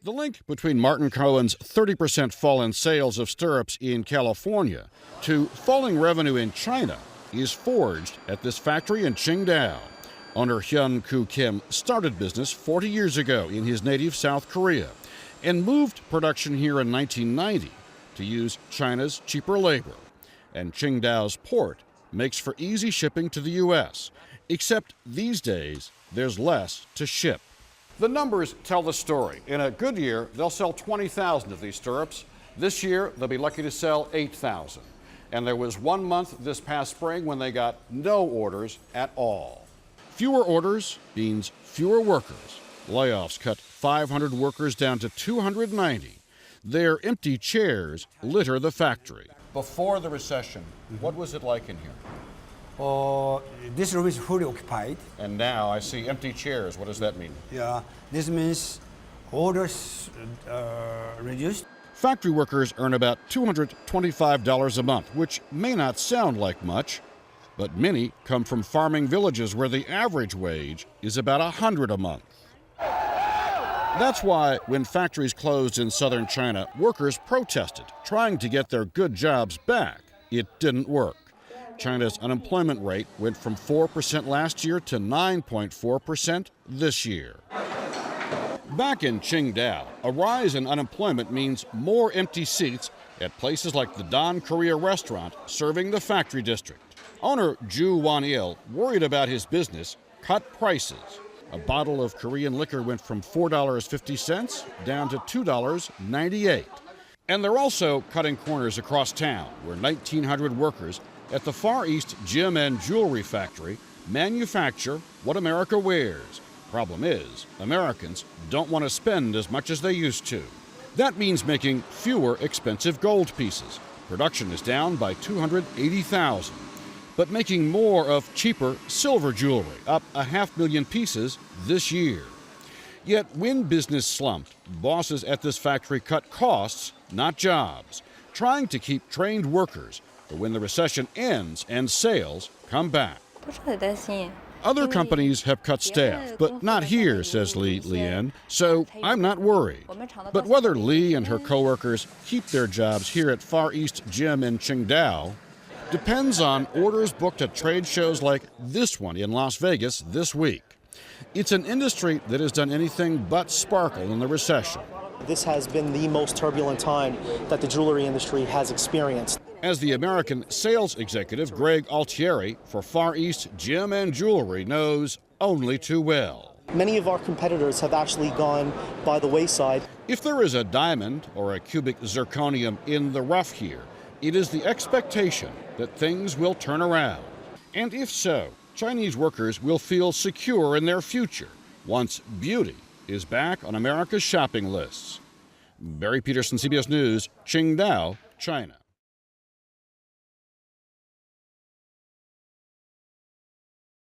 The link between Martin Cohen's 30% fall in sales of stirrups in California to falling revenue in China is forged at this factory in Qingdao. Owner Hyun-Koo Kim started business 40 years ago in his native South Korea and moved production here in 1990 to use China's cheaper labor. And Qingdao's port makes for easy shipping to the U.S., except these days there's less to ship. The numbers tell the story. In a good year, they'll sell 20,000 of these stirrups. This year, they'll be lucky to sell 8,000. And there was 1 month this past spring when they got no orders at all. Fewer orders means fewer workers. Layoffs cut 500 workers down to 290. Their empty chairs litter the factory. Before the recession, what was it like in here? This room is fully occupied. And now I see empty chairs. What does that mean? Yeah, this means orders reduced. Factory workers earn about $225 a month, which may not sound like much, but many come from farming villages where the average wage is about $100 a month. That's why when factories closed in southern China, workers protested, trying to get their good jobs back. It didn't work. China's unemployment rate went from 4% last year to 9.4% this year. Back in Qingdao, a rise in unemployment means more empty seats at places like the Don Korea restaurant serving the factory district. Owner Ju Wan-il, worried about his business, cut prices. A bottle of Korean liquor went from $4.50 down to $2.98. And they're also cutting corners across town, where 1,900 workers at the Far East Gem and Jewelry Factory manufacture what America wears. Problem is, Americans don't want to spend as much as they used to. That means making fewer expensive gold pieces. Production is down by 280,000. But making more of cheaper silver jewelry, up 500,000 pieces this year. Yet when business slumped, bosses at this factory cut costs, not jobs, trying to keep trained workers for when the recession ends and sales come back. Other companies have cut staff, but not here, says Li Lian, so I'm not worried. But whether Li and her coworkers keep their jobs here at Far East Gem in Qingdao depends on orders booked at trade shows like this one in Las Vegas this week. It's an industry that has done anything but sparkle in the recession. This has been the most turbulent time that the jewelry industry has experienced. As the American sales executive Greg Altieri for Far East Gem and Jewelry knows only too well. Many of our competitors have actually gone by the wayside. If there is a diamond or a cubic zirconium in the rough here, it is the expectation that things will turn around. And if so, Chinese workers will feel secure in their future once beauty is back on America's shopping lists. Barry Peterson, CBS News, Qingdao, China.